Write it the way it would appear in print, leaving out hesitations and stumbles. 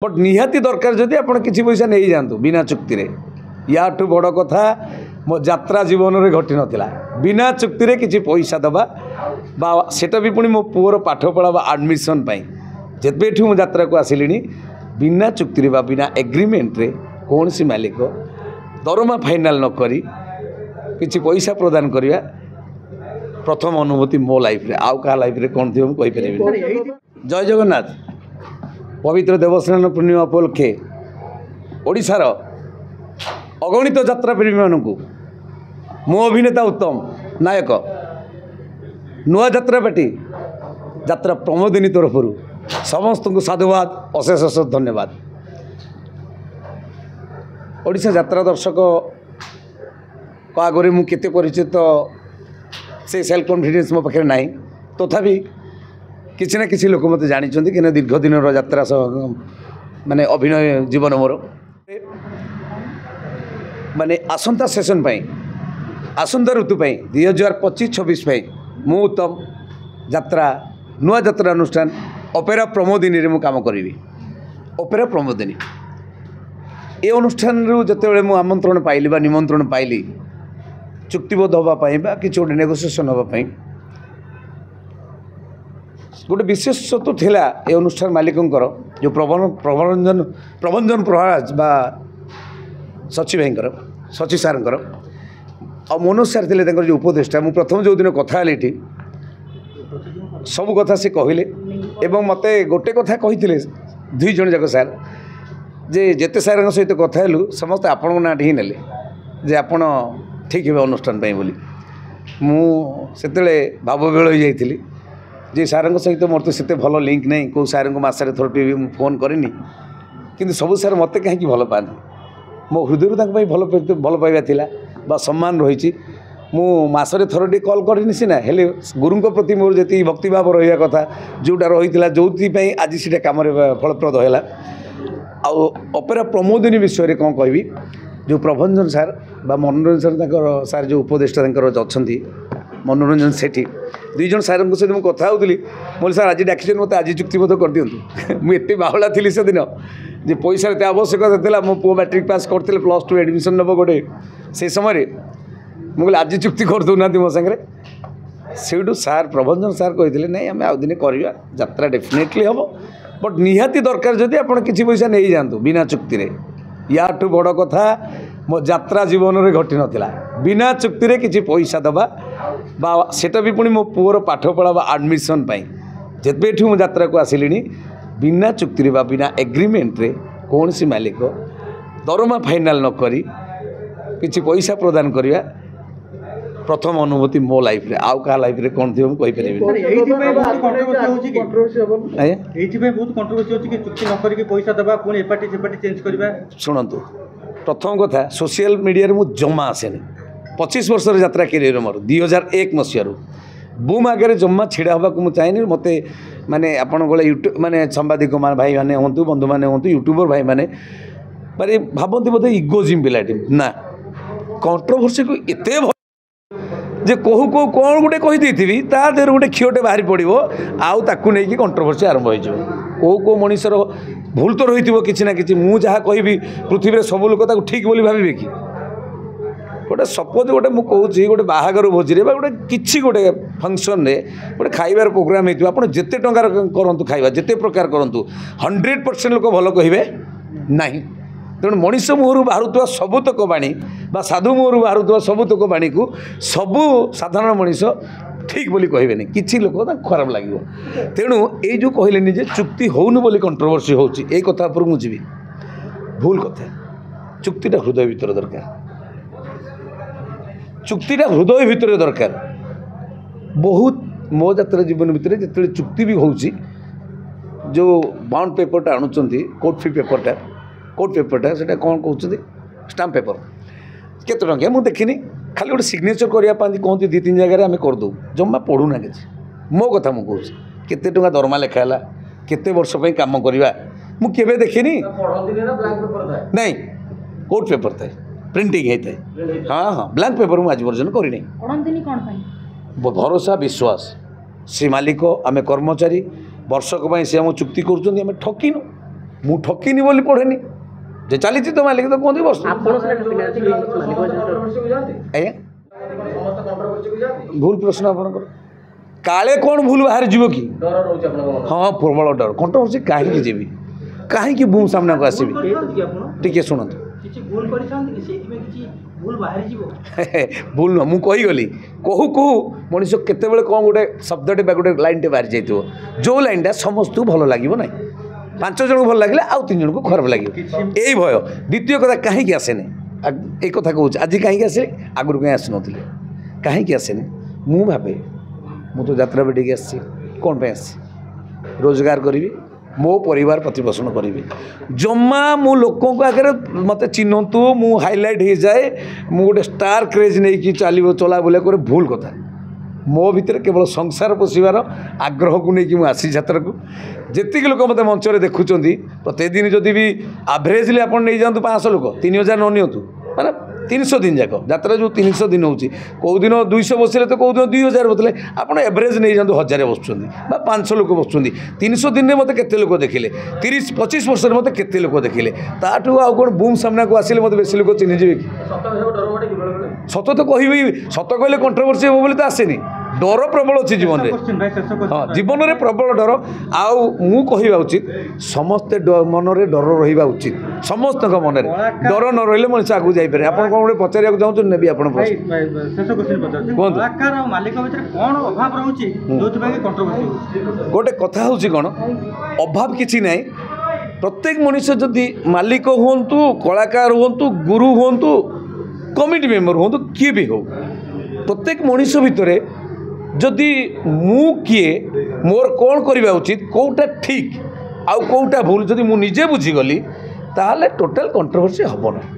But निहाती दरकार जदि आप किसी पैसा नहीं जातु बिना चुक्ति रे या बड़ कथा मो यात्रा जीवन में घटी नाला बिना चुक्ति रे किसी पैसा दबा बा सेटा भी पुणी मो पुअर पाठ पढ़ा आडमिशन जेबेठू मो यात्रा को आसिली बिना चुक्ति रे बा बिना एग्रीमेंट रे कौन सी मालिक दरमा फाइनाल न करी किसी पैसा प्रदान करिया प्रथम अनुभूति मो लाइफ रे आउ का लाइफ रे कौन थी मुझे कहीपर। जय जगन्नाथ। पवित्र देवस्नान पूर्णिमा उपलक्षे ओडिशार अगणित यात्रा प्रेमी मानू मो अभिनेता उत्तम नायक नुआ यात्रा पार्टी यात्रा प्रमोदिनी तरफ समस्त को साधुवाद अशेष अशेष धन्यवाद। ओडिशा यात्रा दर्शक आगे मुझे परिचित से सेल्फ कॉन्फिडेंस मो पाखे ना तथापि किसी ना किसी लोक मत जानी कि दीर्घ दिन यात्रा माने अभिनय जीवन मोर माने आसंता सेशन आसंता ऋतु 2025-26 मु उत्तम यात्रा नुआ यात्रा अनुष्ठान ओपेरा प्रमोदिनी रे मु काम करी। ओपेरा प्रमोदिनी ए अनुष्ठान जिते मु आमंत्रण पाइली बा निमंत्रण पाइली चुक्तिबद्ध होगापाई कि गोटे नेगोसिएसन होगापाई गोटे विशेषत्व थिला ए अनुष्ठान मालिकंकर जो प्रभंजन प्रहराज बा सची भाईंकर सची सारंकर आ मनोज सार थे जो उपदेष्टा मु प्रथम जो दिन कथा ये सब कथा से कहले एवं मते गोटे कथा कही दुई जन जाक सार जे जेते सार सहित कथा हेलु समस्त आपण ना ही नेले जे आपण ठीक है अनुष्ठान बोली मुझे भाव बेल हो जाइली जे सार सहित मोर तो से भल लिंक नहीं कौ सार को मसरे थोड़े भी फोन करनी कि सब सार मत कहीं भल पाती मो हृदय भल पाइबा थिला बा सम्मान रही मसरे थोड़े कल करनी सीना हेले गुरु प्रति मोर जी भक्तिभाव रहा कथा जोटा रही जो आज से कम फलप्रद है। ओपेरा प्रमोदिनी विषय कौन कहबी जो प्रभंजन सार बा मनोरंजन सार सार जो उपदेष्टा अच्छा मनोरंजन सेठी दुई जन सार सहित मुझे कथा होली बोले सार आज डाक मत आज चुक्तिबद्ध कर दिंतु मुझे बाहुला थी से दिन जे पैसा एत आवश्यकता था मो पु मैट्रिक पास करते +2 एडमिशन नब गोटे से समय मुझे आज चुक्ति कर दूना मो सागर से सार प्रभंजन सार कहते नहीं आम आउ दिन करवा यात्रा डेफिनेटली हम बट निहाती दरकार जदि आप किसी पैसा नहीं जातु बिना चुक्ति रे या बड़ कथा मो यात्रा जीवन में घटी नाला बिना चुक्ति रे किसी पैसा दबा बा सेटा भी पुणी मो पुअर पाठ पढ़ा आडमिशन जेबेठू मो यात्रा को आसिली बिना चुक्ति रे बा बिना एग्रीमेंट रे कौन सी मालिक दरमा फाइनाल न करी किसी पैसा प्रदान करिया प्रथम अनुभूति मो लाइफ रे आउ का लाइफ रे कौन थी मुझे कहीपर। शुणु प्रथम कथा सोशल मीडिया मु जमा आसेनी 25 वर्ष यात्रा कैरियर मोर 2001 मसीह बूम आगे जमा छिड़ा होगा मुझे चाहिए मत माने आपण यूट्यूब माने सांबादिक भाई मैंने हूँ बंधु मैंने हूँ यूट्यूबर भाई मैंने मारे भावती बोधे इगोजिम पिलाटी ना कंट्रोवर्सी को एत जे कहू कौ कौन गोटे कहीदी ता देहर गोटे क्षीयटे बाहरी पड़ो आउ ताकू नहीं कंट्रोवर्सी आरंभ हो कौ मनीषर भूल तो रही कि ना कि मुझे जहाँ कहि पृथ्वी में सब लोग ठीक बोली भावे कि गोटे सपोज गोटे मुझे गोटे बाहागर भोजी गोटे किसी गोटे फंक्शन रे गोटे खाइबार प्रोग्राम होती आप जिते टंकार करूँ खाइबा जिते प्रकार करूँ 100% लोक भल कहे ना तेणु मनीष मुहर बाहर सबुतक बाणी बा साधु मुहर बाहर सबुतक बाणी को सबू साधारण मनीष ठीक बोली कहे नहीं किसी लोक खराब लगे तेणु ये जो कहले जे चुक्ति होनी बोली कंट्रोवर्सी होची ए कथा पर मुझे भूल कथा चुक्तिटा हृदय भीतर दरकार चुक्तिटा हृदय भीतर दरकार बहुत मो यात्रा जीवन भितर जिते चुक्ति भी होची जो बाउंड पेपरटा आणुचंती कोर्ट फी पेपरटा से कौन कहते स्टाम्प पेपर केते टंकिया मुझे देखनी खाली गोटे सिग्नेचर करने कहते 2-3 जगह आम करदे जमा पढ़ुना कि मो कथा मुझे केते टंका दरमा लेखाला केते वर्ष काम करवा मुझे देखनी नहीं कोर्ट पेपर थाए प्रिंटिंग होता है हाँ हाँ ब्लैंक पेपर मुझे आज पर्यटन करनी भरोसा विश्वास से मालिक आम कर्मचारी वर्षक से आम चुक्ति कर ठकिनु ମୁଁ ଠକିନି ବୋଲି ପଢ଼େନି ଯେ ଚାଲିଛି ତ ମାଲିକ ତ କୁହନ୍ତି ବସ ଆଜ୍ଞା ଭୁଲ ପ୍ରଶ୍ନ ଆପଣଙ୍କର କାଳେ କ'ଣ ଭୁଲ ବାହାରି ଯିବ କି ହଁ ପ୍ରବଳ ଡର କଣ୍ଟ୍ରୋଭର୍ସି କାହିଁକି ଯିବି କାହିଁକି ବୁମ୍ ସାମ୍ନାକୁ ଆସିବି ଟିକେ ଶୁଣନ୍ତୁ ଭୁଲ ନୁହଁ ମୁଁ କହିଗଲି କହୁ କହୁ ମଣିଷ କେତେବେଳେ କ'ଣ ଗୋଟେ ଶବ୍ଦଟେ ବା ଗୋଟେ ଲାଇନ୍ଟେ ବାହାରି ଯାଇଥିବ ଯେଉଁ ଲାଇନ୍ଟା ସମସ୍ତଙ୍କୁ ଭଲ ଲାଗିବ ନାହିଁ 5 ଜଣଙ୍କୁ ଭଲ ଲାଗିଲେ ଆଉ 3 ଜଣଙ୍କୁ ଖରାପ ଲାଗିବ ଏଇ ଭୟ ଦ୍ୱିତୀୟ କଥା କାହିଁକି ଆସେନି ଏଇ କଥା କହୁଛି ଆଜି କାହିଁକି ଆସିଲେ ଆଗରୁ କାହିଁ ଆସିନଥିଲେ କାହିଁକି ଆସେନି ମୁଁ ଭାବେ ମୁଁ ତ ଯାତ୍ରା ବେଟିକି ଆସିଛି କ'ଣ ପାଇଁ ଆସିଛି ରୋଜଗାର କରିବି ମୋ ପରିବାର ପ୍ରତିପୋଷଣ କରିବି ଜମା ମୁଁ ଲୋକଙ୍କ ଆଗରେ ମୋତେ ଚିହ୍ନନ୍ତୁ ମୁଁ ହାଇଲାଇଟ୍ ହେଇଯାଏ ମୁଁ ଗୋଟେ ଷ୍ଟାର କ୍ରେଜ୍ ନେଇକି ଚଲା ବୁଲା କରେ ଭୁଲ କଥା ମୋ ଭିତରେ କେବଳ ସଂସାର ପୋଷିବାର ଆଗ୍ରହକୁ ନେଇକି ମୁଁ ଆସିଛି ଯାତ୍ରାକୁ ଯେତିକି ଲୋକ ମୋତେ ମଞ୍ଚରେ ଦେଖୁଛନ୍ତି ପ୍ରତ୍ୟେକ ଦିନ ଯଦି ବି ଆଭରେଜଲି ଆପଣ ନେଇଯାଆନ୍ତୁ 500 ଲୋକ 3000 ନ ନିଅନ୍ତୁ ମାନେ 300 ଦିନ ଯାକ ଯାତ୍ରା ଯେଉଁ 300 ଦିନ ହେଉଛି କେଉଁ ଦିନ 200 ବସିଲେ ତ କେଉଁ ଦିନ 2000 ବସିଲେ ଆପଣ ଏଭରେଜ୍ ନେଇଯାଆନ୍ତୁ 1000 ବସୁଛନ୍ତି ବା 500 ଲୋକ ବସୁଛନ୍ତି 300 ଦିନରେ ମୋତେ କେତେ ଲୋକ ଦେଖିଲେ 30-25 ବର୍ଷରେ ମୋତେ କେତେ ଲୋକ ଦେଖିଲେ ତାଠୁ ଆଉ କ'ଣ ବୁମ୍ ସାମ୍ନାକୁ ଆସିଲେ ମୋତେ ବେଶୀ ଲୋକ ଚିହ୍ନିଯିବେ କି ସତ ତ କହିବି ସତ କହିଲେ କଣ୍ଟ୍ରୋଭର୍ସି ହେବ ବୋଲି ତ ଆସେନି ଡର ପ୍ରବଳ ଅଛି ଜୀବନରେ ହଁ ଜୀବନରେ ପ୍ରବଳ ଡର ଆଉ ମୁଁ କହିବା ଉଚିତ ସମସ୍ତେ ମନରେ ଡର ରହିବା ଉଚିତ ସମସ୍ତଙ୍କ ମନରେ ଡର ନ ରହିଲେ ମଣିଷ ଆଗକୁ ଯାଇପାରେ ଆପଣ କ'ଣ ଗୋଟେ ପଚାରିବାକୁ ଚାହୁଁଛନ୍ତି ନେବି ଆପଣ ଗୋଟେ କଥା ହେଉଛି କ'ଣ ଅଭାବ କିଛି ନାହିଁ ପ୍ରତ୍ୟେକ ମଣିଷ ଯଦି ମାଲିକ ହୁଅନ୍ତୁ କଳାକାର ହୁଅନ୍ତୁ ଗୁରୁ ହୁଅନ୍ତୁ କମିଟି ମେମ୍ବର ହୁଅନ୍ତୁ କିଏ ବି ହେଉ ପ୍ରତ୍ୟେକ ମଣିଷ ଭିତରେ ଯଦି ମୁଁ କିଏ ମୋର କ'ଣ କରିବା ଉଚିତ କେଉଁଟା ଠିକ୍ ଆଉ କେଉଁଟା ଭୁଲ ଯଦି ମୁଁ ନିଜେ ବୁଝିଗଲି ତାହେଲେ ଟୋଟାଲ କଣ୍ଟ୍ରୋଭର୍ସି ହେବ ନାହିଁ।